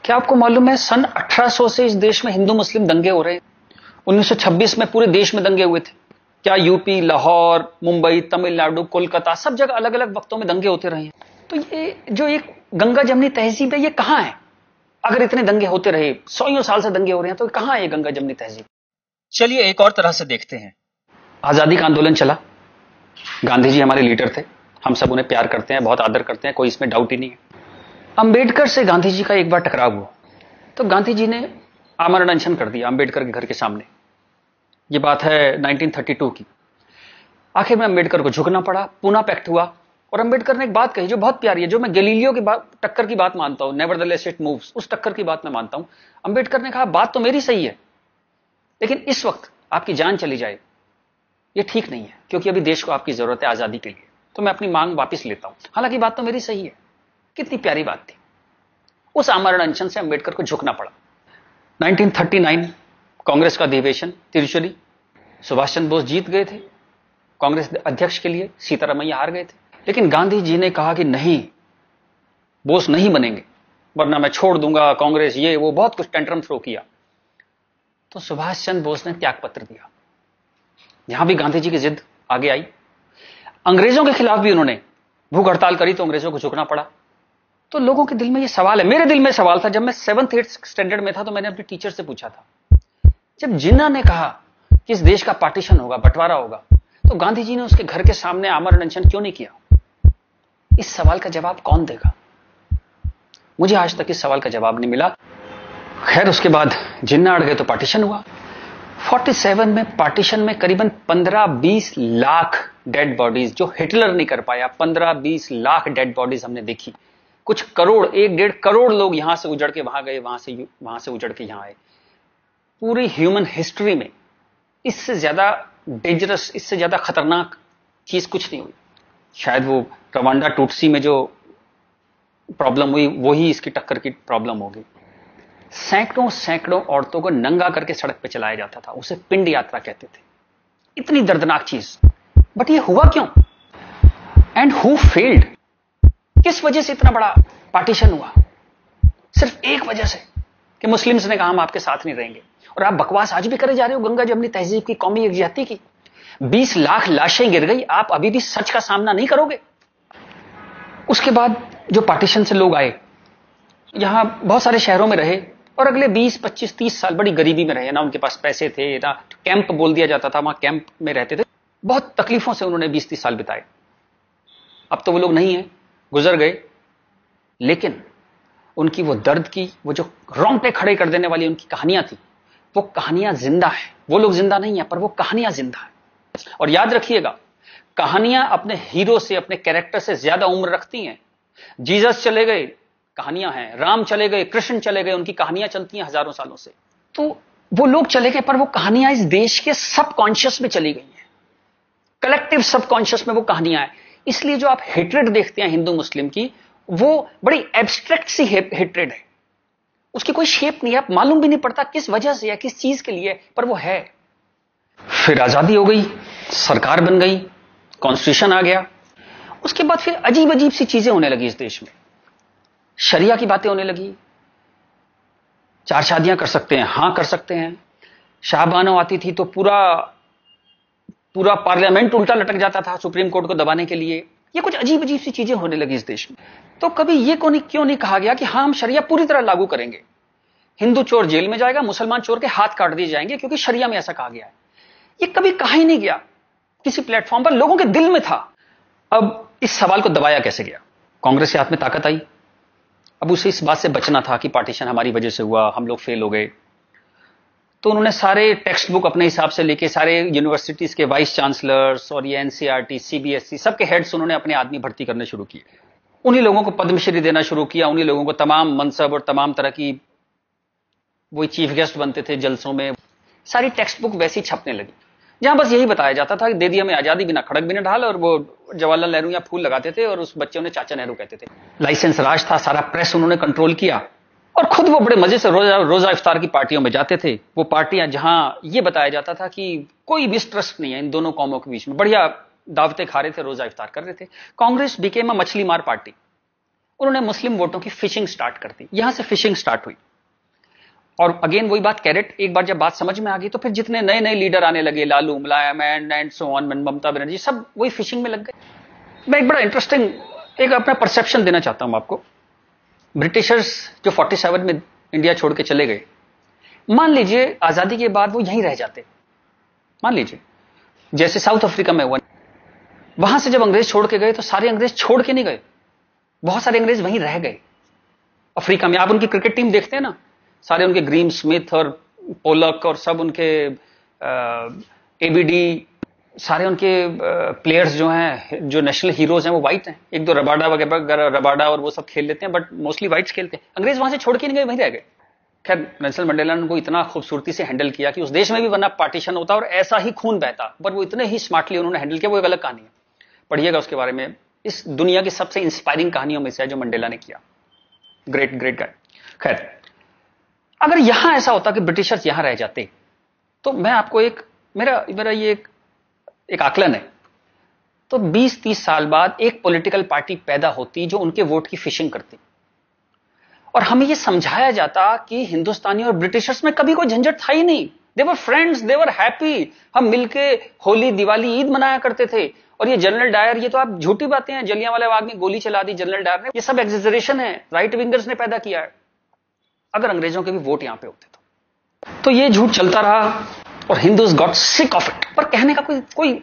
क्या आपको मालूम है सन 1800 से इस देश में हिंदू मुस्लिम दंगे हो रहे हैं। 1926 में पूरे देश में दंगे हुए थे। क्या यूपी, लाहौर, मुंबई, तमिलनाडु, कोलकाता सब जगह अलग अलग वक्तों में दंगे होते रहे हैं। तो ये जो एक गंगा जमनी तहजीब है, ये कहां है? अगर इतने दंगे होते रहे, सौ साल से दंगे हो रहे हैं, तो कहां है ये गंगा जमनी तहजीब? चलिए एक और तरह से देखते हैं। आजादी का आंदोलन चला, गांधी जी हमारे लीडर थे, हम सब उन्हें प्यार करते हैं, बहुत आदर करते हैं, कोई इसमें डाउट ही नहीं है। अंबेडकर से गांधी जी का एक बार टकराव हुआ, तो गांधी जी ने आमरण अनशन कर दिया अंबेडकर के घर के सामने। ये बात है 1932 की। आखिर में अंबेडकर को झुकना पड़ा, पूना पैक्ट हुआ, और अंबेडकर ने एक बात कही जो बहुत प्यारी है, जो मैं गैलीलियो की बात, टक्कर की बात मानता हूं, नेवरदलेस इट मूव्स, उस टक्कर की बात मैं मानता हूं। अंबेडकर ने कहा, बात तो मेरी सही है, लेकिन इस वक्त आपकी जान चली जाए ये ठीक नहीं है, क्योंकि अभी देश को आपकी जरूरत है आजादी के लिए, तो मैं अपनी मांग वापस लेता हूं। हालांकि बात तो मेरी सही है। कितनी प्यारी बात थी। उस आमरण अनशन से अंबेडकर को झुकना पड़ा। 1939 कांग्रेस का अधिवेशन तिरुचुरी, सुभाष चंद्र बोस जीत गए थे कांग्रेस अध्यक्ष के लिए, सीतारामैया हार गए थे। लेकिन गांधी जी ने कहा कि नहीं, बोस नहीं बनेंगे, वरना मैं छोड़ दूंगा कांग्रेस, ये वो, बहुत कुछ टेंट्रम थ्रो किया। तो सुभाष चंद्र बोस ने त्याग पत्र दिया। यहां भी गांधी जी की जिद आगे आई। अंग्रेजों के खिलाफ भी उन्होंने भूख हड़ताल करी, तो अंग्रेजों को झुकना पड़ा। तो लोगों के दिल में ये सवाल है, मेरे दिल में सवाल था, जब मैं 7th-8th स्टैंडर्ड में था, तो मैंने अपने टीचर से पूछा था, जब जिन्ना ने कहा कि इस देश का पार्टीशन होगा, बंटवारा होगा, तो गांधी जी ने उसके घर के सामने आमरण अनशन क्यों नहीं किया? इस सवाल का जवाब कौन देगा? मुझे आज तक इस सवाल का जवाब नहीं मिला। खैर, उसके बाद जिन्ना अड़ गए तो पार्टीशन हुआ। 47 में पार्टीशन में करीबन 15-20 लाख डेड बॉडीज, जो हिटलर नहीं कर पाया, 15-20 लाख डेड बॉडीज हमने देखी। कुछ करोड़, 1-1.5 करोड़ लोग यहां से उजड़ के वहां गए, वहां से उजड़ के यहां आए। पूरी ह्यूमन हिस्ट्री में इससे ज्यादा डेंजरस, इससे ज्यादा खतरनाक चीज कुछ नहीं हुई। शायद वो रवांडा टूटसी में जो प्रॉब्लम हुई, वही इसकी टक्कर की प्रॉब्लम होगी। सैकड़ों सैकड़ों औरतों को नंगा करके सड़क पे चलाया जाता था, उसे पिंड यात्रा कहते थे। इतनी दर्दनाक चीज, बट ये हुआ क्यों? And who failed? किस वजह से इतना बड़ा पार्टीशन हुआ? सिर्फ एक वजह से, कि मुस्लिम्स ने कहा हम आपके साथ नहीं रहेंगे। और आप बकवास आज भी करे जा रहे हो गंगा जमनी तहजीब की, कौमी यकजहती की। 20 लाख लाशें गिर गई, आप अभी भी सच का सामना नहीं करोगे? उसके बाद जो पार्टीशन से लोग आए, यहां बहुत सारे शहरों में रहे, और अगले 20, 25, 30 साल बड़ी गरीबी में रहे। ना उनके पास पैसे थे, ना कैंप बोल दिया जाता था, वहां कैंप में रहते थे। बहुत तकलीफों से उन्होंने 20-30 साल बिताए। अब तो वो लोग नहीं है, गुजर गए। लेकिन उनकी वो दर्द की, वो जो रोंगटे खड़े कर देने वाली उनकी कहानियां थी, वो कहानियां जिंदा है। वो लोग जिंदा नहीं है, पर वो कहानियां जिंदा है। और याद रखिएगा, कहानियां अपने हीरो से, अपने कैरेक्टर से ज्यादा उम्र रखती हैं। जीसस चले गए, कहानियां हैं। राम चले गए, कृष्ण चले गए, उनकी कहानियां चलती हैं हजारों सालों से। तो वो लोग चले गए, पर वो कहानियां इस देश के सबकॉन्शियस में चली गई हैं। कलेक्टिव सबकॉन्शियस में वो कहानियां हैं। इसलिए जो आप हेट्रेड देखते हैं हिंदू मुस्लिम की, वो बड़ी एब्स्ट्रैक्ट सी हेट्रेड है। उसकी कोई शेप नहीं है, आप मालूम भी नहीं पड़ता किस वजह से है, किस चीज के लिए, पर वो है। फिर आजादी हो गई, सरकार बन गई, कॉन्स्टिट्यूशन आ गया। उसके बाद फिर अजीब अजीब सी चीजें होने लगी इस देश में। शरिया की बातें होने लगी। 4 शादियां कर सकते हैं, हां कर सकते हैं। शाहबानो आती थी तो पूरा पार्लियामेंट उल्टा लटक जाता था सुप्रीम कोर्ट को दबाने के लिए। ये कुछ अजीब अजीब सी चीजें होने लगी इस देश में। तो कभी ये क्यों नहीं कहा गया कि हां, हम शरिया पूरी तरह लागू करेंगे, हिंदू चोर जेल में जाएगा, मुसलमान चोर के हाथ काट दिए जाएंगे, क्योंकि शरिया में ऐसा कहा गया है। ये कभी कहा ही नहीं गया किसी प्लेटफॉर्म पर, लोगों के दिल में था। अब इस सवाल को दबाया कैसे गया? कांग्रेस के हाथ में ताकत आई। अब उसे इस बात से बचना था कि पार्टीशन हमारी वजह से हुआ, हम लोग फेल हो गए। तो उन्होंने सारे टेक्स्ट बुक अपने हिसाब से लेके, सारे यूनिवर्सिटीज के वाइस चांसलर्स और ये एनसीईआरटी, सीबीएसई, सबके हेड्स उन्होंने अपने आदमी भर्ती करने शुरू किए। उन्हीं लोगों को पद्मश्री देना शुरू किया, उन्हीं लोगों को तमाम मनसब और तमाम तरह की, वही चीफ गेस्ट बनते थे जलसों में। सारी टेक्स्ट बुक वैसी छपने लगी, जहां बस यही बताया जाता था कि दे दिया हमें आजादी, बिना खड़क बिना ढाल। और वो जवाहरलाल नेहरू या फूल लगाते थे, और उस बच्चे उन्हें चाचा नेहरू कहते थे। लाइसेंस राज था, सारा प्रेस उन्होंने कंट्रोल किया। और खुद वो बड़े मजे से रोजा इफ्तार की पार्टियों में जाते थे। वो पार्टियां जहां ये बताया जाता था कि कोई मिसट्रस्ट नहीं है इन दोनों कौमों के बीच में, बढ़िया दावतें खा रहे थे, रोजा इफ्तार कर रहे थे। कांग्रेस बिकेम अ मछली मार पार्टी। उन्होंने मुस्लिम वोटों की फिशिंग स्टार्ट कर दी, यहां से फिशिंग स्टार्ट हुई। और अगेन वही बात, कैरेट, एक बार जब बात समझ में आ गई तो फिर जितने नए नए लीडर आने लगे, लालू, मुलायम and so on, Mamata Banerjee, सब वही फिशिंग में लग गए। मैं एक बड़ा इंटरेस्टिंग एक अपना परसेप्शन देना चाहता हूं आपको। ब्रिटिशर्स जो 47 में इंडिया छोड़ के चले गए, मान लीजिए आजादी के बाद वो यहीं रह जाते, मान लीजिए जैसे साउथ अफ्रीका में हुआ, वहां से जब अंग्रेज छोड़ के गए तो सारे अंग्रेज छोड़ के नहीं गए, बहुत सारे अंग्रेज वहीं रह गए अफ्रीका में। आप उनकी क्रिकेट टीम देखते हैं ना, सारे उनके ग्रीम स्मिथ और पोलक और सब उनके एबीडी, सारे उनके प्लेयर्स जो हैं, जो नेशनल हीरोज हैं, वो वाइट हैं। एक दो रबाडा वगैरह, रबाडा और वो सब खेल लेते हैं, बट मोस्टली वाइट्स खेलते हैं। अंग्रेज वहां से छोड़ के नहीं गए, वहीं रह गए। खैर नेल्सन मंडेला ने उनको इतना खूबसूरती से हैंडल किया कि उस देश में भी वरना पार्टीशन होता और ऐसा ही खून बहता, पर वो इतने ही स्मार्टली उन्होंने हैंडल किया, वो एक अलग कहानी है, पढ़िएगा उसके बारे में। इस दुनिया की सबसे इंस्पायरिंग कहानियों में से है जो मंडेला ने किया, ग्रेट ग्रेट गाय। खैर, अगर यहां ऐसा होता कि ब्रिटिशर्स यहां रह जाते, तो मैं आपको एक मेरा ये एक आकलन है, तो 20-30 साल बाद एक पॉलिटिकल पार्टी पैदा होती जो उनके वोट की फिशिंग करती, और हमें यह समझाया जाता कि हिंदुस्तानी और ब्रिटिशर्स में कभी कोई झंझट था ही नहीं, दे were friends, they were happy, हम मिलके होली, दिवाली, ईद मनाया करते थे। और ये जनरल डायर, ये तो आप झूठी बातें हैं, जलियांवाला बाग में गोली चला दी जनरल डायर ने, ये सब एग्जेजरेशन है, राइट विंगर्स ने पैदा किया है। अगर अंग्रेजों के भी वोट यहां पे होते तो ये झूठ चलता रहा और Hindus got sick of it. पर कहने का कोई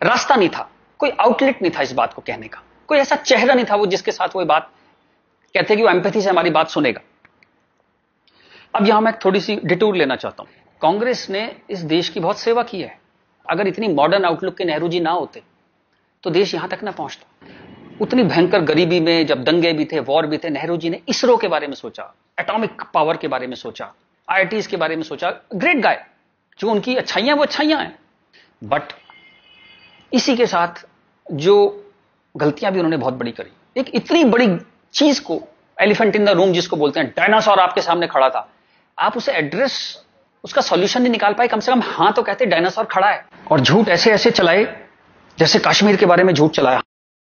रास्ता नहीं था, कोई आउटलेट नहीं था इस बात को कहने का, कोई ऐसा चेहरा नहीं था वो जिसके साथ वो बात कहते कि वो एम्पैथी से हमारी बात सुनेगा। अब यहां मैं थोड़ी सी डिटूर लेना चाहता हूं। कांग्रेस ने इस देश की बहुत सेवा की है। अगर इतनी मॉडर्न आउटलुक के नेहरू जी ना होते तो देश यहां तक ना पहुंचता। उतनी भयंकर गरीबी में जब दंगे भी थे, वॉर भी थे, नेहरू जी ने इसरो के बारे में सोचा, एटॉमिक पावर के बारे में सोचा, आईआईटीज के बारे में सोचा। ग्रेट गाय, जो उनकी अच्छाइयां वो अच्छाइयां हैं, बट इसी के साथ जो गलतियां भी उन्होंने बहुत बड़ी करी। एक इतनी बड़ी चीज को, एलिफेंट इन द रूम जिसको बोलते हैं, डायनासोर आपके सामने खड़ा था, आप उसे एड्रेस, उसका सॉल्यूशन नहीं निकाल पाए, कम से कम हाँ तो कहते डायनासोर खड़ा है। और झूठ ऐसे ऐसे चलाए, जैसे कश्मीर के बारे में झूठ चलाया।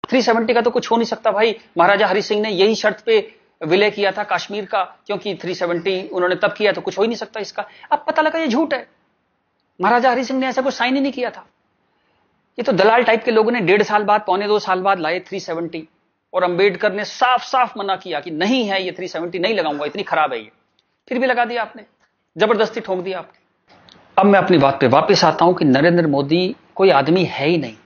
370 का तो कुछ हो नहीं सकता भाई, महाराजा हरि सिंह ने यही शर्त पे विलय किया था कश्मीर का, क्योंकि 370 उन्होंने तब किया, तो कुछ हो ही नहीं सकता इसका। अब पता लगा ये झूठ है, महाराजा हरि सिंह ने ऐसा कुछ साइन ही नहीं किया था। ये तो दलाल टाइप के लोगों ने 1.5 साल बाद, 1.25 साल बाद लाए 370, और अंबेडकर ने साफ साफ मना किया कि नहीं है ये 370 नहीं लगाऊंगा, इतनी खराब है ये, फिर भी लगा दिया आपने, जबरदस्ती ठोक दिया आपने। अब मैं अपनी बात पे वापस आता हूं कि नरेंद्र मोदी कोई आदमी है ही नहीं,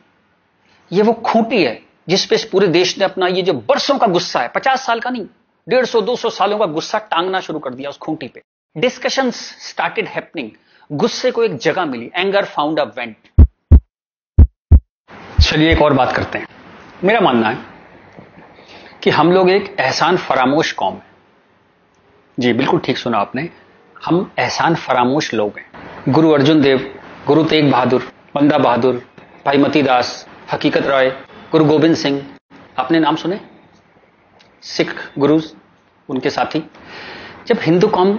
ये वो खूंटी है जिसपे इस पूरे देश ने अपना ये जो बरसों का गुस्सा है, 50 साल का नहीं, 150-200 सालों का गुस्सा टांगना शुरू कर दिया उस खूंटी पे। डिस्कशंस स्टार्टेड हैपनिंग, गुस्से को एक जगह मिली, एंगर फाउंड अ वेंट। चलिए एक और बात करते हैं। मेरा मानना है कि हम लोग एक एहसान फरामोश कौम है। जी बिल्कुल ठीक सुना आपने, हम एहसान फरामोश लोग हैं। गुरु अर्जुन देव, गुरु तेग बहादुर, बंदा बहादुर, भाई मती दास, हकीकत राय, गुरु गोविंद सिंह, आपने नाम सुने, सिख गुरुज, उनके साथी। जब हिंदू कौम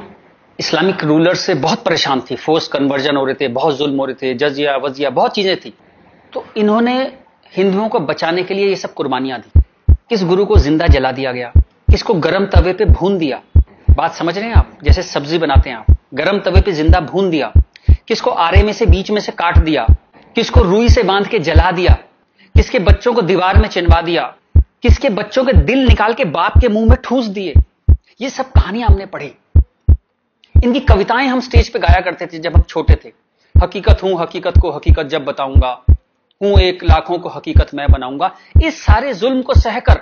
इस्लामिक रूलर से बहुत परेशान थी, फोर्स कन्वर्जन हो रहे थे, बहुत जुल्म हो रहे थे, जजिया वजिया बहुत चीजें थी, तो इन्होंने हिंदुओं को बचाने के लिए ये सब कुर्बानियां दी। किस गुरु को जिंदा जला दिया गया, किसको गर्म तवे पे भून दिया, बात समझ रहे हैं आप, जैसे सब्जी बनाते हैं आप, गर्म तवे पे जिंदा भून दिया, किसको आरे में से बीच में से काट दिया, किसको रुई से बांध के जला दिया, किसके बच्चों को दीवार में चिनवा दिया, किसके बच्चों के दिल निकाल के बाप के मुंह में ठूस दिए। ये सब कहानियां हमने पढ़ी, इनकी कविताएं हम स्टेज पे गाया करते थे जब हम छोटे थे। हकीकत हूं, हकीकत को हकीकत जब बताऊंगा, हूं एक लाखों को हकीकत मैं बनाऊंगा। इस सारे जुल्म को सहकर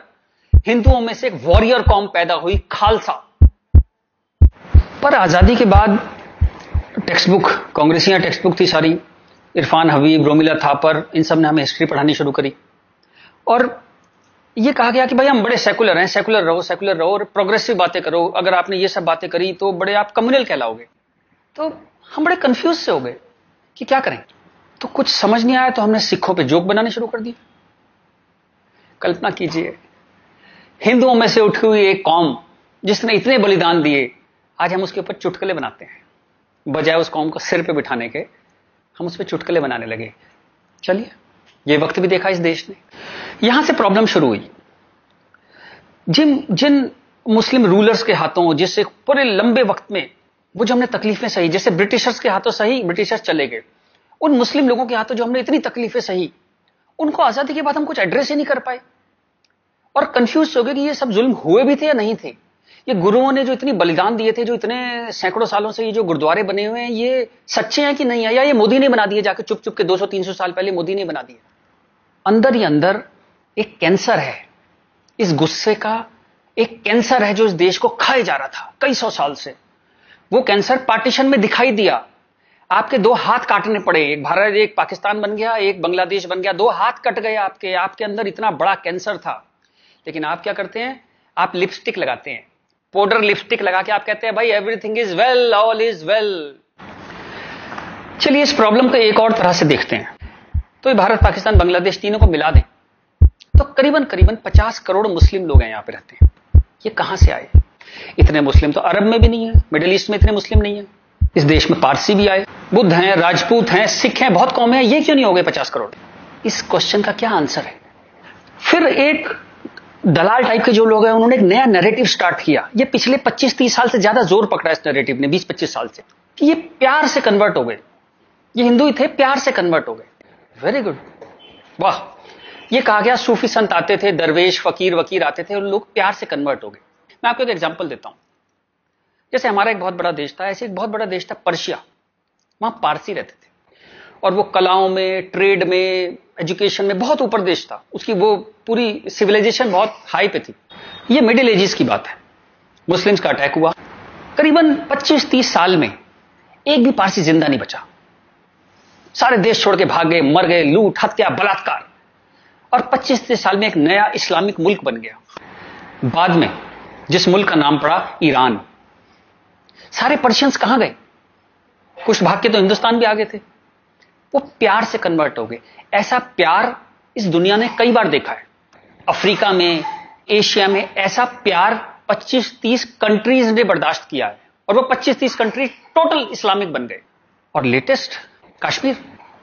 हिंदुओं में से एक वॉरियर कौम पैदा हुई, खालसा। पर आजादी के बाद टेक्स्ट बुक, कांग्रेसियां टेक्स्ट बुक थी सारी, इरफान हबीब, रोमिला थापर, इन सब ने हमें हिस्ट्री पढ़ानी शुरू करी, और ये कहा गया कि भाई हम बड़े सेकुलर हैं, सेकुलर रहो और प्रोग्रेसिव बातें करो, अगर आपने ये सब बातें करी तो बड़े आप कम्युनल कहलाओगे। तो हम बड़े कंफ्यूज से हो गए कि क्या करें, तो कुछ समझ नहीं आया, तो हमने सिखों पे जोक बनाने शुरू कर दिए। कल्पना कीजिए, हिंदुओं में से उठी हुई एक कौम जिसने इतने बलिदान दिए, आज हम उसके ऊपर चुटकुले बनाते हैं, बजाय उस कौम को सिर पे बिठाने के हम उस पर चुटकुले बनाने लगे। चलिए, ये वक्त भी देखा इस देश ने। यहां से प्रॉब्लम शुरू हुई। जिन जिन मुस्लिम रूलर्स के हाथों, जिससे पूरे लंबे वक्त में वो जो हमने तकलीफें सही, जैसे ब्रिटिशर्स के हाथों सही, ब्रिटिशर्स चले गए, उन मुस्लिम लोगों के हाथों जो हमने इतनी तकलीफें सही, उनको आजादी के बाद हम कुछ एड्रेस ही नहीं कर पाए और कंफ्यूज हो गए कि ये सब जुल्म हुए भी थे या नहीं थे। ये गुरुओं ने जो इतनी बलिदान दिए थे, जो इतने सैकड़ों सालों से ये जो गुरुद्वारे बने हुए हैं, ये सच्चे हैं कि नहीं है, या ये मोदी ने बना दिए जाके चुप चुप के 200-300 साल पहले मोदी ने बना दिए। अंदर ही अंदर एक कैंसर है, इस गुस्से का एक कैंसर है जो इस देश को खाए जा रहा था कई सौ साल से। वो कैंसर पार्टीशन में दिखाई दिया, आपके दो हाथ काटने पड़े, एक भारत एक पाकिस्तान बन गया, एक बांग्लादेश बन गया, दो हाथ कट गए आपके। आपके अंदर इतना बड़ा कैंसर था, लेकिन आप क्या करते हैं, आप लिपस्टिक लगाते हैं, पाउडर लिपस्टिक लगा के आप कहते हैं भाई everything is well, all is well. चलिए इस प्रॉब्लम को एक और तरह से देखते हैं। तो ये भारत पाकिस्तान बांग्लादेश तीनों को मिला दें तो करीबन करीबन 50 करोड़ मुस्लिम लोग हैं यहां पे रहते हैं। ये कहां से आए? इतने मुस्लिम तो अरब में भी नहीं है, मिडिल ईस्ट में इतने मुस्लिम नहीं है। इस देश में पारसी भी आए, बुद्ध हैं, राजपूत हैं, सिख हैं, बहुत कौमें हैं, ये क्यों नहीं हो गए 50 करोड़? इस क्वेश्चन का क्या आंसर है? फिर एक दलाल टाइप के जो लोग हैं उन्होंने एक नया नैरेटिव स्टार्ट किया। ये पिछले 25-30 साल से ज्यादा जोर पकड़ा इस नैरेटिव ने, 20-25 साल से, कि ये प्यार से कन्वर्ट हो गए, ये हिंदू ही थे, प्यार से कन्वर्ट हो गए। वेरी गुड, वाह। ये कहा गया सूफी संत आते थे, दरवेश फकीर वकीर आते थे, और लोग प्यार से कन्वर्ट हो गए। मैं आपको एक एग्जांपल देता हूं। जैसे हमारा एक बहुत बड़ा देश था, ऐसे एक बहुत बड़ा देश था पर्शिया, वहां पारसी रहते थे और वो कलाओं में, ट्रेड में, एजुकेशन में बहुत ऊपर देश था, उसकी वो पूरी सिविलाइजेशन बहुत हाई पे थी। ये मिडिल एजेस की बात है, मुस्लिम्स का अटैक हुआ, करीबन 25-30 साल में एक भी पारसी जिंदा नहीं बचा, सारे देश छोड़ के भाग गए, मर गए, लूट हत्या बलात्कार, और 25-30 साल में एक नया इस्लामिक मुल्क बन गया बाद में, जिस मुल्क का नाम पड़ा ईरान। सारे पर्शियंस कहां गए? कुछ भाग के तो हिंदुस्तान भी आ गए थे। वो प्यार से कन्वर्ट हो गए। ऐसा प्यार इस दुनिया ने कई बार देखा है, अफ्रीका में, एशिया में, ऐसा प्यार 25-30 कंट्रीज ने बर्दाश्त किया है, और वो 25-30 कंट्री टोटल इस्लामिक बन गए। और लेटेस्ट कश्मीर,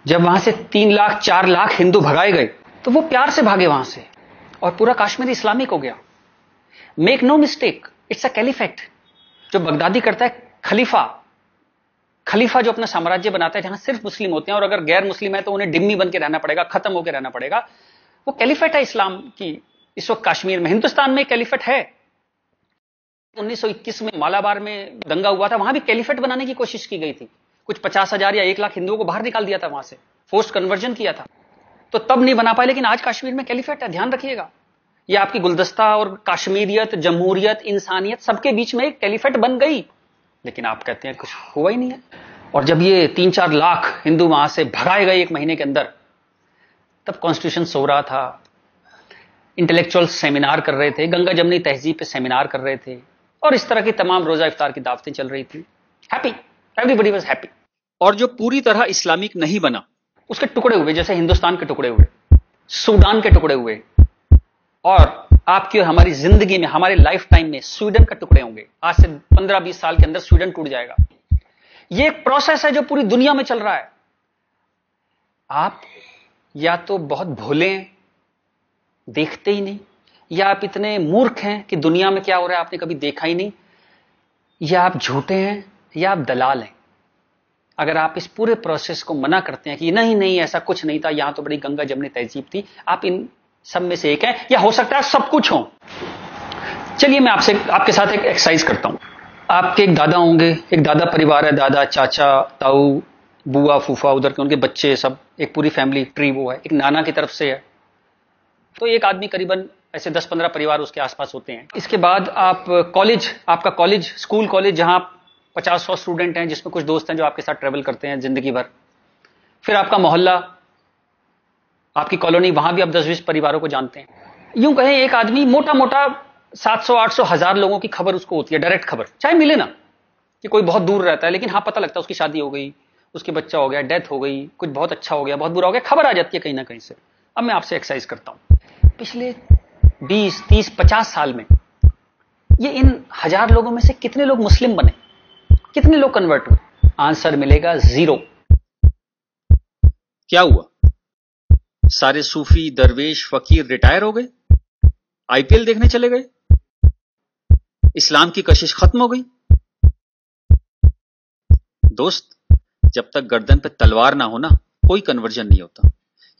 जब वहां से 3 लाख 4 लाख हिंदू भगाए गए, तो वो प्यार से भागे वहां से, और पूरा कश्मीर इस्लामिक हो गया। Make no mistake, it's a caliphate. जो बगदादी करता है खलीफा, खलीफा जो अपना साम्राज्य बनाता है जहां सिर्फ मुस्लिम होते हैं, और अगर गैर मुस्लिम है तो उन्हें डिम्मी बन के रहना पड़ेगा, खत्म होकर रहना पड़ेगा, वो कैलिफेट है इस्लाम की। इस वक्त कश्मीर में, हिंदुस्तान में कैलिफेट है। 1921 में मालाबार में दंगा हुआ था, वहां भी कैलिफेट बनाने की कोशिश की गई थी। कुछ 50,000 या 1 लाख हिंदुओं को बाहर निकाल दिया था वहां से, फोर्स्ड कन्वर्जन किया था, तो तब नहीं बना पाए। लेकिन आज कश्मीर में कैलिफेट है, ध्यान रखिएगा। ये आपकी गुलदस्ता और कश्मीरियत, जमहूरियत, इंसानियत सबके बीच में एक कैलिफेट बन गई, लेकिन आप कहते हैं कुछ हुआ ही नहीं है। और जब ये 3-4 लाख हिंदू वहां से भगाए गए 1 महीने के अंदर, तब कॉन्स्टिट्यूशन सो रहा था, इंटेलेक्चुअल सेमिनार कर रहे थे, गंगा जमनी तहजीब पे सेमिनार कर रहे थे, और इस तरह की तमाम रोजा इफ्तार की दावतें चल रही थी। Happy, everybody was happy. और जो पूरी तरह इस्लामिक नहीं बना, उसके टुकड़े हुए, जैसे हिंदुस्तान के टुकड़े हुए, सूडान के टुकड़े हुए, और आपकी और हमारी जिंदगी में, हमारे लाइफ टाइम में स्वीडन का टुकड़े होंगे। आज से 15-20 साल के अंदर स्वीडन टूट जाएगा। यह एक प्रोसेस है जो पूरी दुनिया में चल रहा है। आप या तो बहुत भोले हैं, देखते ही नहीं, या आप इतने मूर्ख हैं कि दुनिया में क्या हो रहा है आपने कभी देखा ही नहीं, या आप झूठे हैं, या आप दलाल हैं। अगर आप इस पूरे प्रोसेस को मना करते हैं कि नहीं नहीं ऐसा कुछ नहीं था, यहां तो बड़ी गंगा जमनी तहजीब थी, आप इन सब में से एक है, या हो सकता है सब कुछ हो। चलिए मैं आपके साथ एक एक्सरसाइज करता हूं। आपके एक दादा होंगे, एक दादा परिवार है, दादा, चाचा, ताऊ, बुआ, फूफा, उधर के उनके बच्चे, सब एक पूरी फैमिली ट्री वो है। एक नाना की तरफ से है, तो एक आदमी करीबन ऐसे 10-15 परिवार उसके आसपास होते हैं। इसके बाद आप कॉलेज, आपका कॉलेज, स्कूल कॉलेज, जहां 50-100 स्टूडेंट हैं, जिसमें कुछ दोस्त हैं जो आपके साथ ट्रेवल करते हैं जिंदगी भर। फिर आपका मोहल्ला, आपकी कॉलोनी, वहां भी आप 10-20 परिवारों को जानते हैं। यूं कहें एक आदमी मोटा मोटा 700-800 1000 लोगों की खबर उसको होती है, डायरेक्ट खबर, चाहे मिले ना, कि कोई बहुत दूर रहता है, लेकिन हाँ पता लगता है उसकी शादी हो गई, उसके बच्चा हो गया, डेथ हो गई, कुछ बहुत अच्छा हो गया, बहुत बुरा हो गया, खबर आ जाती है कहीं ना कहीं से। अब मैं आपसे एक्सरसाइज करता हूं, पिछले 20-30-50 साल में ये इन 1000 लोगों में से कितने लोग मुस्लिम बने, कितने लोग कन्वर्ट हुए? आंसर मिलेगा 0। क्या हुआ? सारे सूफी, दरवेश, फकीर रिटायर हो गए, आईपीएल देखने चले गए, इस्लाम की कशिश खत्म हो गई? दोस्त, जब तक गर्दन पे तलवार ना हो ना, कोई कन्वर्जन नहीं होता,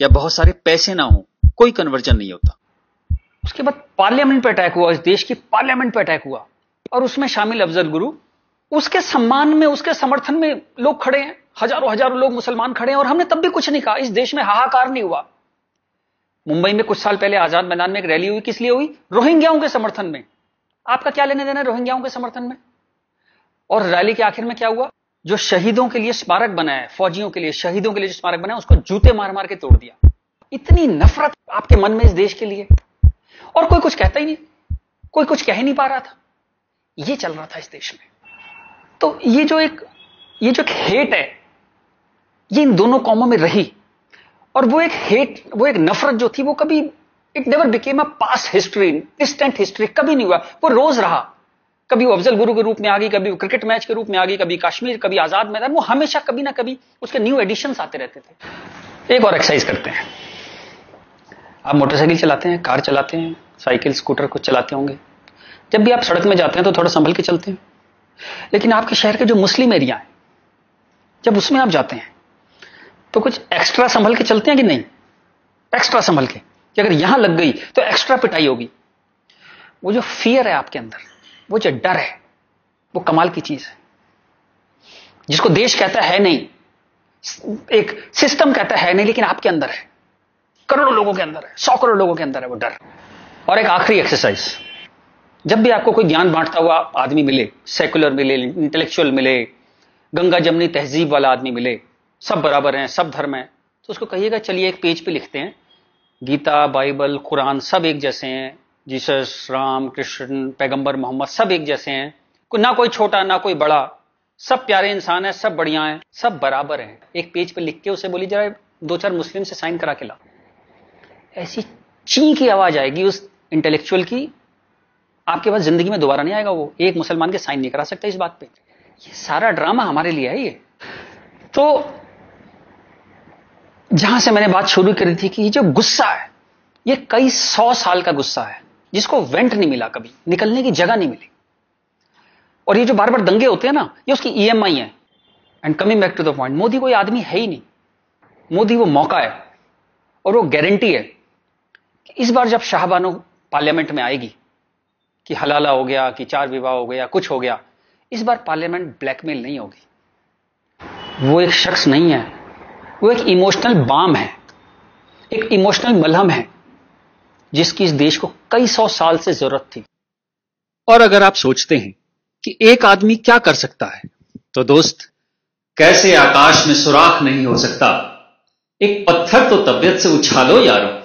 या बहुत सारे पैसे ना हो, कोई कन्वर्जन नहीं होता। उसके बाद पार्लियामेंट पे अटैक हुआ, इस देश की पार्लियामेंट पे अटैक हुआ, और उसमें शामिल अफजल गुरु, उसके सम्मान में, उसके समर्थन में लोग खड़े हैं, हजारों हजारों लोग मुसलमान खड़े हैं, और हमने तब भी कुछ नहीं कहा। इस देश में हाहाकार नहीं हुआ। मुंबई में कुछ साल पहले आजाद मैदान में एक रैली हुई, किस लिए हुई? रोहिंग्याओं के समर्थन में। आपका क्या लेने देना रोहिंग्याओं के समर्थन में? और रैली के आखिर में क्या हुआ? जो शहीदों के लिए स्मारक बना है, फौजियों के लिए, शहीदों के लिए जो स्मारक बना है, उसको जूते मार मार के तोड़ दिया। इतनी नफरत आपके मन में इस देश के लिए, और कोई कुछ कहता ही नहीं, कोई कुछ कह ही नहीं पा रहा था। ये चल रहा था इस देश में। तो ये जो एक हेट है, ये इन दोनों कौमों में रही, और वो एक हेट, वो एक नफरत जो थी, वो कभी, it never became a past history, distant history, कभी नहीं हुआ। वो रोज रहा। कभी वो अफजल गुरु के रूप में आ गई, कभी वो क्रिकेट मैच के रूप में आ गई, कभी कश्मीर, कभी आजाद मैदान, वो हमेशा कभी ना कभी उसके न्यू एडिशंस आते रहते थे। एक और एक्सरसाइज करते हैं। आप मोटरसाइकिल चलाते हैं, कार चलाते हैं, साइकिल, स्कूटर कुछ चलाते होंगे। जब भी आप सड़क में जाते हैं तो थोड़ा संभल के चलते हैं, लेकिन आपके शहर के जो मुस्लिम एरिया है, जब उसमें आप जाते हैं तो कुछ एक्स्ट्रा संभल के चलते हैं कि नहीं? एक्स्ट्रा संभल के, कि अगर यहां लग गई तो एक्स्ट्रा पिटाई होगी। वो जो फियर है आपके अंदर, वो जो डर है, वो कमाल की चीज है, जिसको देश कहता है नहीं, एक सिस्टम कहता है नहीं, लेकिन आपके अंदर है, करोड़ों लोगों के अंदर है, 100 करोड़ लोगों के अंदर है वो डर। और एक आखिरी एक्सरसाइज, जब भी आपको कोई ज्ञान बांटता हुआ आदमी मिले, सेकुलर मिले, इंटेलेक्चुअल मिले, गंगा जमनी तहजीब वाला आदमी मिले, सब बराबर हैं, सब धर्म है, तो उसको कहिएगा चलिए एक पेज पे लिखते हैं, गीता, बाइबल, कुरान सब एक जैसे हैं, जीसस, राम, कृष्ण, पैगंबर मोहम्मद सब एक जैसे हैं, ना कोई छोटा ना कोई बड़ा, सब प्यारे इंसान है, सब बढ़िया हैं, सब बराबर हैं। एक पेज पे लिख के उसे बोली जरा 2-4 मुस्लिम से साइन करा के ला। ऐसी ची की आवाज आएगी उस इंटेलेक्चुअल की, आपके पास जिंदगी में दोबारा नहीं आएगा। वो एक मुसलमान के साइन नहीं करा सकता इस बात पे। ये सारा ड्रामा हमारे लिए है। ये तो जहां से मैंने बात शुरू करी थी कि ये जो गुस्सा है, ये कई 100 साल का गुस्सा है, जिसको वेंट नहीं मिला, कभी निकलने की जगह नहीं मिली। और ये जो बार बार दंगे होते हैं ना, ये उसकी ईएमआई है। And coming back to the point, Modi कोई आदमी है ही नहीं। मोदी वो मौका है, और वो गारंटी है कि इस बार जब शाहबानो पार्लियामेंट में आएगी कि हलाला हो गया, कि 4 विवाह हो गया, कुछ हो गया, इस बार पार्लियामेंट ब्लैकमेल नहीं होगी। वो एक शख्स नहीं है, वो एक इमोशनल बाम है, एक इमोशनल मलहम है, जिसकी इस देश को कई 100 साल से जरूरत थी। और अगर आप सोचते हैं कि एक आदमी क्या कर सकता है, तो दोस्त, कैसे आकाश में सुराख नहीं हो सकता, एक पत्थर तो तबीयत से उछालो यारो।